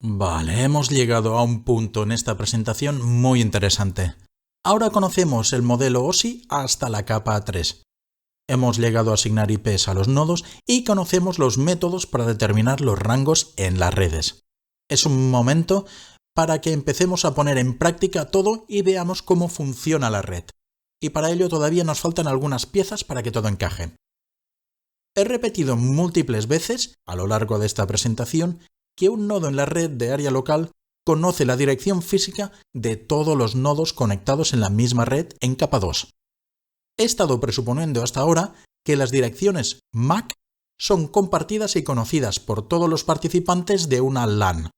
Vale, hemos llegado a un punto en esta presentación muy interesante. Ahora conocemos el modelo OSI hasta la capa 3. Hemos llegado a asignar IPs a los nodos y conocemos los métodos para determinar los rangos en las redes. Es un momento para que empecemos a poner en práctica todo y veamos cómo funciona la red. Y para ello todavía nos faltan algunas piezas para que todo encaje. He repetido múltiples veces, a lo largo de esta presentación, que un nodo en la red de área local conoce la dirección física de todos los nodos conectados en la misma red en capa 2. He estado presuponiendo hasta ahora que las direcciones MAC son compartidas y conocidas por todos los participantes de una LAN.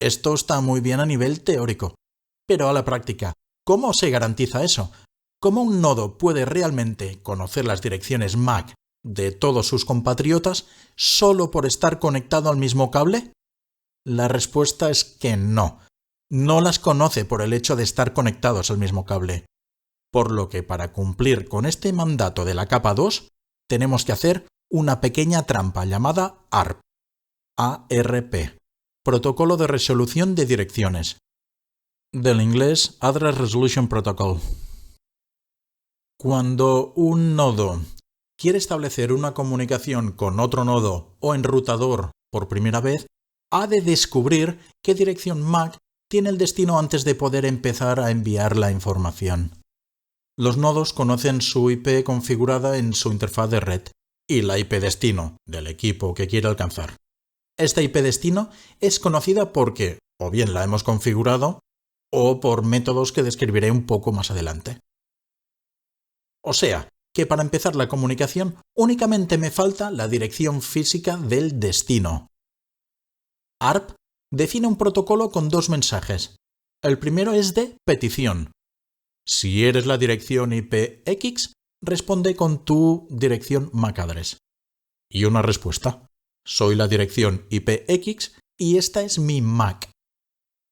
Esto está muy bien a nivel teórico, pero a la práctica, ¿cómo se garantiza eso? ¿Cómo un nodo puede realmente conocer las direcciones MAC de todos sus compatriotas solo por estar conectado al mismo cable? La respuesta es que no. No las conoce por el hecho de estar conectados al mismo cable. Por lo que para cumplir con este mandato de la capa 2, tenemos que hacer una pequeña trampa llamada ARP, Protocolo de Resolución de Direcciones. Del inglés Address Resolution Protocol. Cuando un nodo quiere establecer una comunicación con otro nodo o enrutador por primera vez, ha de descubrir qué dirección MAC tiene el destino antes de poder empezar a enviar la información. Los nodos conocen su IP configurada en su interfaz de red y la IP destino del equipo que quiere alcanzar. Esta IP destino es conocida porque o bien la hemos configurado o por métodos que describiré un poco más adelante. O sea, que para empezar la comunicación únicamente me falta la dirección física del destino. ARP define un protocolo con dos mensajes. El primero es de petición. Si eres la dirección IP X, responde con tu dirección MAC address. Y una respuesta. Soy la dirección IP X y esta es mi MAC.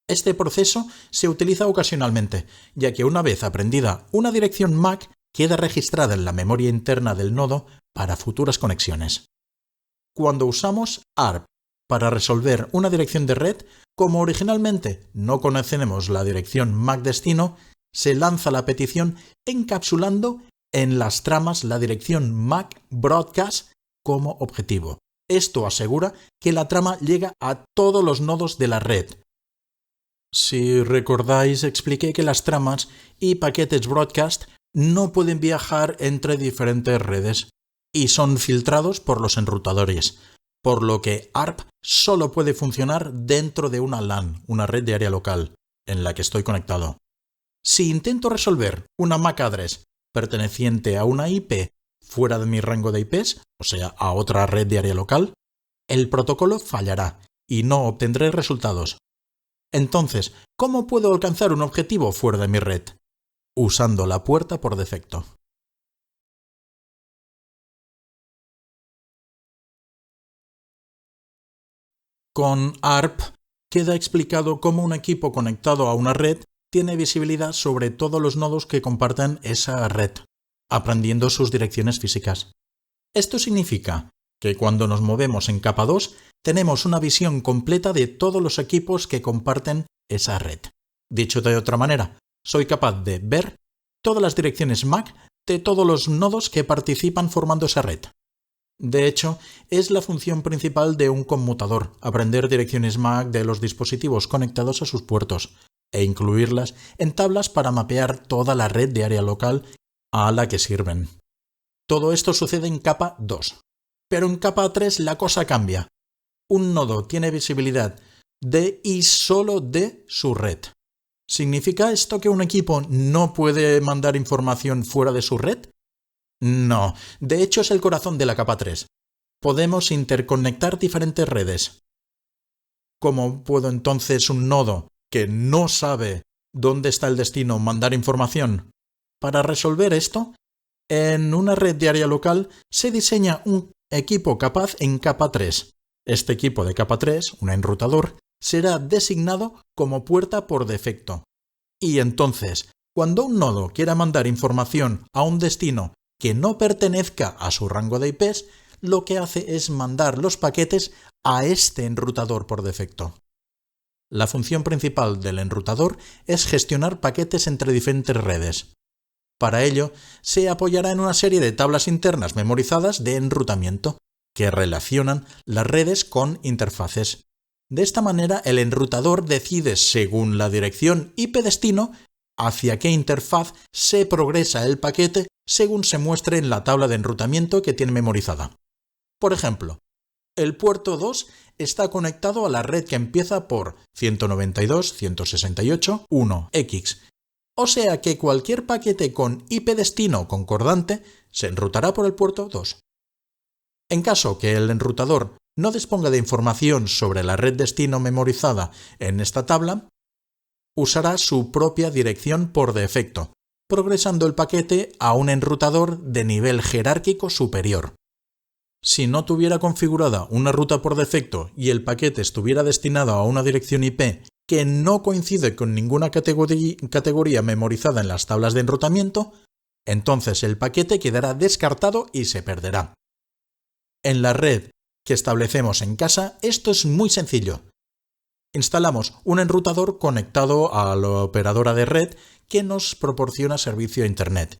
Este proceso se utiliza ocasionalmente, ya que una vez aprendida una dirección MAC, queda registrada en la memoria interna del nodo para futuras conexiones. Cuando usamos ARP para resolver una dirección de red, como originalmente no conocemos la dirección MAC destino, se lanza la petición encapsulando en las tramas la dirección MAC broadcast como objetivo. Esto asegura que la trama llega a todos los nodos de la red. Si recordáis, expliqué que las tramas y paquetes broadcast no pueden viajar entre diferentes redes y son filtrados por los enrutadores, por lo que ARP solo puede funcionar dentro de una LAN, una red de área local, en la que estoy conectado. Si intento resolver una MAC address perteneciente a una IP fuera de mi rango de IPs, o sea, a otra red de área local, el protocolo fallará y no obtendré resultados. Entonces, ¿cómo puedo alcanzar un objetivo fuera de mi red? Usando la puerta por defecto. Con ARP queda explicado cómo un equipo conectado a una red tiene visibilidad sobre todos los nodos que comparten esa red, aprendiendo sus direcciones físicas. Esto significa que cuando nos movemos en capa 2, tenemos una visión completa de todos los equipos que comparten esa red. Dicho de otra manera, soy capaz de ver todas las direcciones MAC de todos los nodos que participan formando esa red. De hecho, es la función principal de un conmutador, aprender direcciones MAC de los dispositivos conectados a sus puertos e incluirlas en tablas para mapear toda la red de área local a la que sirven. Todo esto sucede en capa 2. Pero en capa 3 la cosa cambia. Un nodo tiene visibilidad de y solo de su red. ¿Significa esto que un equipo no puede mandar información fuera de su red? No, de hecho es el corazón de la capa 3. Podemos interconectar diferentes redes. ¿Cómo puedo entonces un nodo que no sabe dónde está el destino mandar información? Para resolver esto, en una red de área local se diseña un equipo capaz en capa 3. Este equipo de capa 3, un enrutador, será designado como puerta por defecto. Y entonces, cuando un nodo quiera mandar información a un destino que no pertenezca a su rango de IPs, lo que hace es mandar los paquetes a este enrutador por defecto. La función principal del enrutador es gestionar paquetes entre diferentes redes. Para ello, se apoyará en una serie de tablas internas memorizadas de enrutamiento, que relacionan las redes con interfaces. De esta manera, el enrutador decide, según la dirección IP destino, hacia qué interfaz se progresa el paquete según se muestre en la tabla de enrutamiento que tiene memorizada. Por ejemplo, el puerto 2 está conectado a la red que empieza por 192.168.1x, o sea que cualquier paquete con IP destino concordante se enrutará por el puerto 2. En caso que el enrutador no disponga de información sobre la red destino memorizada en esta tabla, usará su propia dirección por defecto, progresando el paquete a un enrutador de nivel jerárquico superior. Si no tuviera configurada una ruta por defecto y el paquete estuviera destinado a una dirección IP que no coincide con ninguna categoría memorizada en las tablas de enrutamiento, entonces el paquete quedará descartado y se perderá. En la red que establecemos en casa, esto es muy sencillo. Instalamos un enrutador conectado a la operadora de red que nos proporciona servicio a Internet.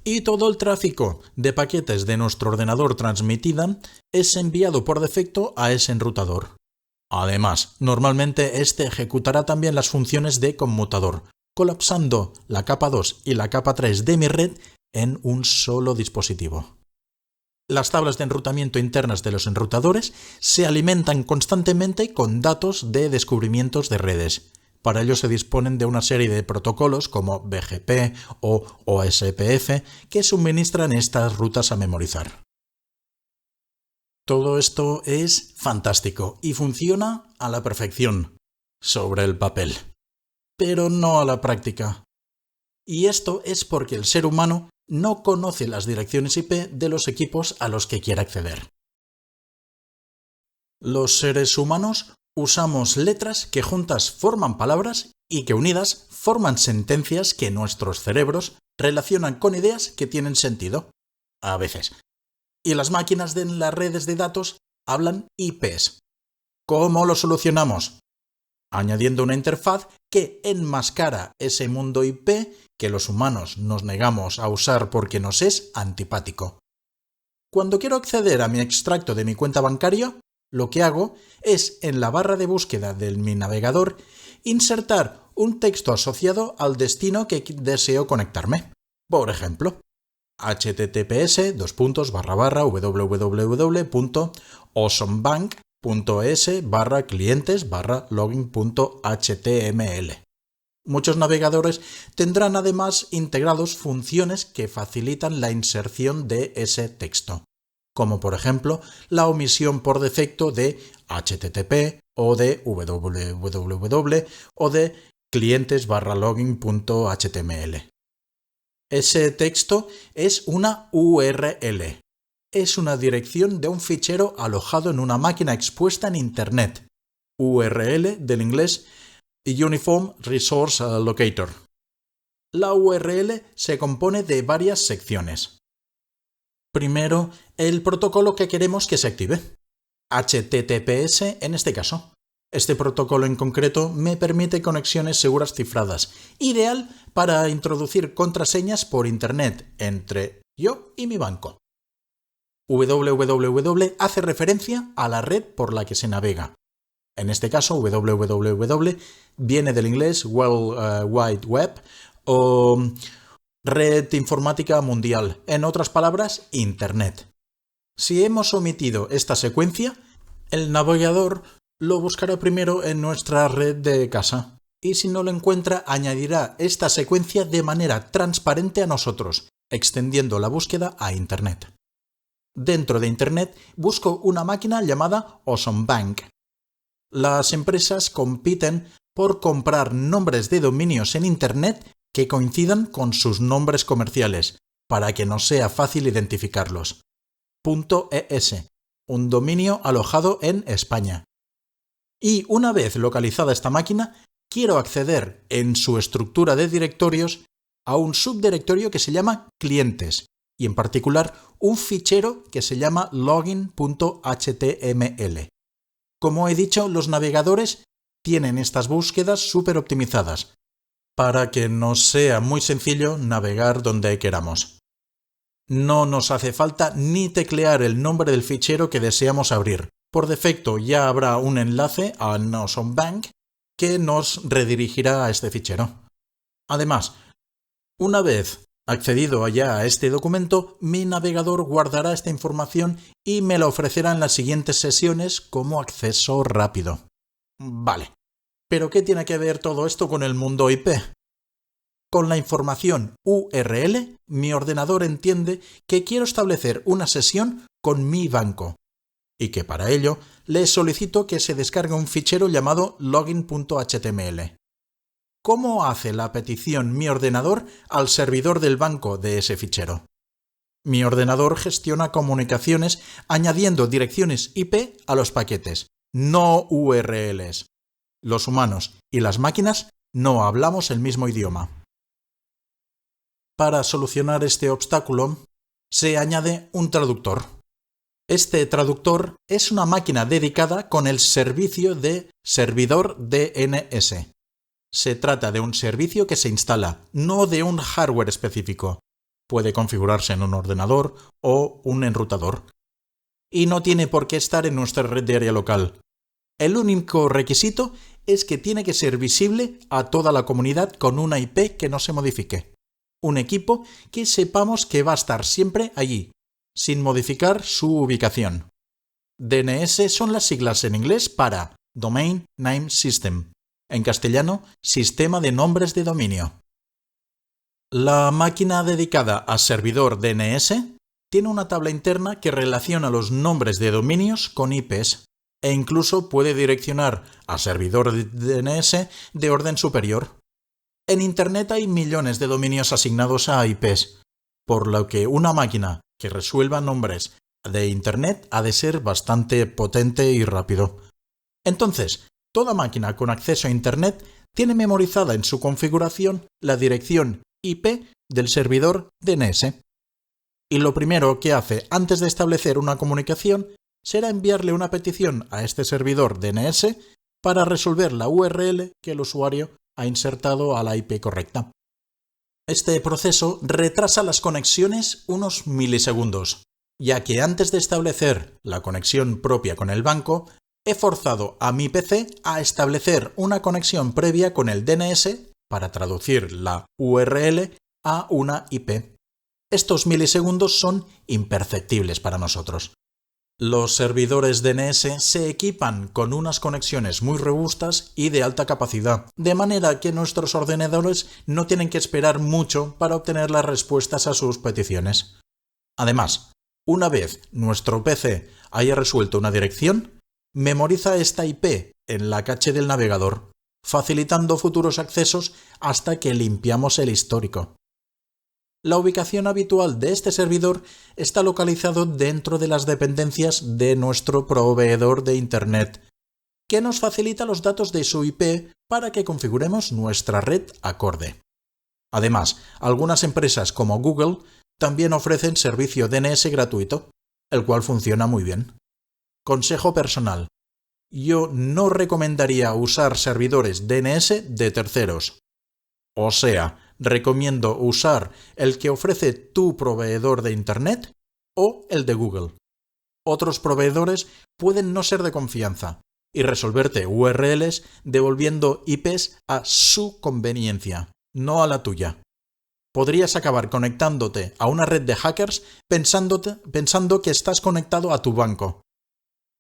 Y todo el tráfico de paquetes de nuestro ordenador transmitida es enviado por defecto a ese enrutador. Además, normalmente este ejecutará también las funciones de conmutador, colapsando la capa 2 y la capa 3 de mi red en un solo dispositivo. Las tablas de enrutamiento internas de los enrutadores se alimentan constantemente con datos de descubrimientos de redes. Para ello se disponen de una serie de protocolos como BGP o OSPF que suministran estas rutas a memorizar. Todo esto es fantástico y funciona a la perfección, sobre el papel, pero no a la práctica. Y esto es porque el ser humano no conoce las direcciones IP de los equipos a los que quiere acceder. Los seres humanos usamos letras que juntas forman palabras y que unidas forman sentencias que nuestros cerebros relacionan con ideas que tienen sentido, a veces. Y las máquinas de las redes de datos hablan IPs. ¿Cómo lo solucionamos? Añadiendo una interfaz que enmascara ese mundo IP que los humanos nos negamos a usar porque nos es antipático. Cuando quiero acceder a mi extracto de mi cuenta bancaria, lo que hago es, en la barra de búsqueda de mi navegador, insertar un texto asociado al destino que deseo conectarme. Por ejemplo, https://www.awesomebank.es/clientes/login.html. Muchos navegadores tendrán además integrados funciones que facilitan la inserción de ese texto, como por ejemplo la omisión por defecto de http o de www o de clientes/login.html. Ese texto es una URL. Es una dirección de un fichero alojado en una máquina expuesta en Internet. URL del inglés Uniform Resource Locator. La URL se compone de varias secciones. Primero, el protocolo que queremos que se active. HTTPS en este caso. Este protocolo en concreto me permite conexiones seguras cifradas, ideal para introducir contraseñas por Internet entre yo y mi banco. www hace referencia a la red por la que se navega. En este caso, www viene del inglés World Wide Web o Red Informática Mundial, en otras palabras, Internet. Si hemos omitido esta secuencia, el navegador lo buscará primero en nuestra red de casa y si no lo encuentra, añadirá esta secuencia de manera transparente a nosotros, extendiendo la búsqueda a Internet. Dentro de Internet busco una máquina llamada OSOMeBank. Las empresas compiten por comprar nombres de dominios en Internet que coincidan con sus nombres comerciales, para que nos sea fácil identificarlos. .es, un dominio alojado en España. Y una vez localizada esta máquina, quiero acceder en su estructura de directorios a un subdirectorio que se llama clientes, y en particular un fichero que se llama login.html. Como he dicho, los navegadores tienen estas búsquedas súper optimizadas, para que nos sea muy sencillo navegar donde queramos. No nos hace falta ni teclear el nombre del fichero que deseamos abrir. Por defecto ya habrá un enlace a Notion Bank que nos redirigirá a este fichero. Además, una vez accedido ya a este documento, mi navegador guardará esta información y me la ofrecerá en las siguientes sesiones como acceso rápido. Vale, pero ¿qué tiene que ver todo esto con el mundo IP? Con la información URL, mi ordenador entiende que quiero establecer una sesión con mi banco y que para ello le solicito que se descargue un fichero llamado login.html. ¿Cómo hace la petición mi ordenador al servidor del banco de ese fichero? Mi ordenador gestiona comunicaciones añadiendo direcciones IP a los paquetes, no URLs. Los humanos y las máquinas no hablamos el mismo idioma. Para solucionar este obstáculo, se añade un traductor. Este traductor es una máquina dedicada con el servicio de servidor DNS. Se trata de un servicio que se instala, no de un hardware específico. Puede configurarse en un ordenador o un enrutador. Y no tiene por qué estar en nuestra red de área local. El único requisito es que tiene que ser visible a toda la comunidad con una IP que no se modifique. Un equipo que sepamos que va a estar siempre allí, sin modificar su ubicación. DNS son las siglas en inglés para Domain Name System. En castellano, Sistema de Nombres de Dominio. La máquina dedicada a servidor DNS tiene una tabla interna que relaciona los nombres de dominios con IPs e incluso puede direccionar a servidor DNS de orden superior. En Internet hay millones de dominios asignados a IPs, por lo que una máquina que resuelva nombres de Internet ha de ser bastante potente y rápido. Entonces, toda máquina con acceso a Internet tiene memorizada en su configuración la dirección IP del servidor DNS. Y lo primero que hace antes de establecer una comunicación será enviarle una petición a este servidor DNS para resolver la URL que el usuario ha insertado a la IP correcta. Este proceso retrasa las conexiones unos milisegundos, ya que antes de establecer la conexión propia con el banco, he forzado a mi PC a establecer una conexión previa con el DNS para traducir la URL a una IP. Estos milisegundos son imperceptibles para nosotros. Los servidores DNS se equipan con unas conexiones muy robustas y de alta capacidad, de manera que nuestros ordenadores no tienen que esperar mucho para obtener las respuestas a sus peticiones. Además, una vez nuestro PC haya resuelto una dirección, memoriza esta IP en la caché del navegador, facilitando futuros accesos hasta que limpiamos el histórico. La ubicación habitual de este servidor está localizado dentro de las dependencias de nuestro proveedor de Internet, que nos facilita los datos de su IP para que configuremos nuestra red acorde. Además, algunas empresas como Google también ofrecen servicio DNS gratuito, el cual funciona muy bien. Consejo personal: yo no recomendaría usar servidores DNS de terceros. O sea, recomiendo usar el que ofrece tu proveedor de Internet o el de Google. Otros proveedores pueden no ser de confianza y resolverte URLs devolviendo IPs a su conveniencia, no a la tuya. Podrías acabar conectándote a una red de hackers pensando que estás conectado a tu banco,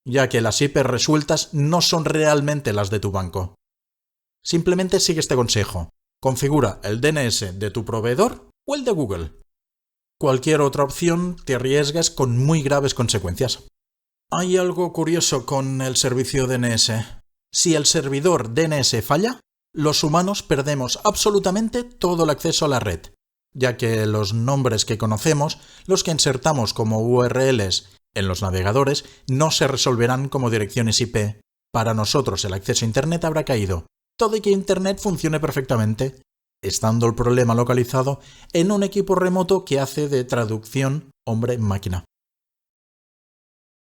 ya que las IPs resueltas no son realmente las de tu banco. Simplemente sigue este consejo. Configura el DNS de tu proveedor o el de Google. Cualquier otra opción te arriesgas con muy graves consecuencias. Hay algo curioso con el servicio DNS. Si el servidor DNS falla, los humanos perdemos absolutamente todo el acceso a la red, ya que los nombres que conocemos, los que insertamos como URLs en los navegadores, no se resolverán como direcciones IP. Para nosotros el acceso a Internet habrá caído. Todo y que Internet funcione perfectamente, estando el problema localizado en un equipo remoto que hace de traducción hombre-máquina.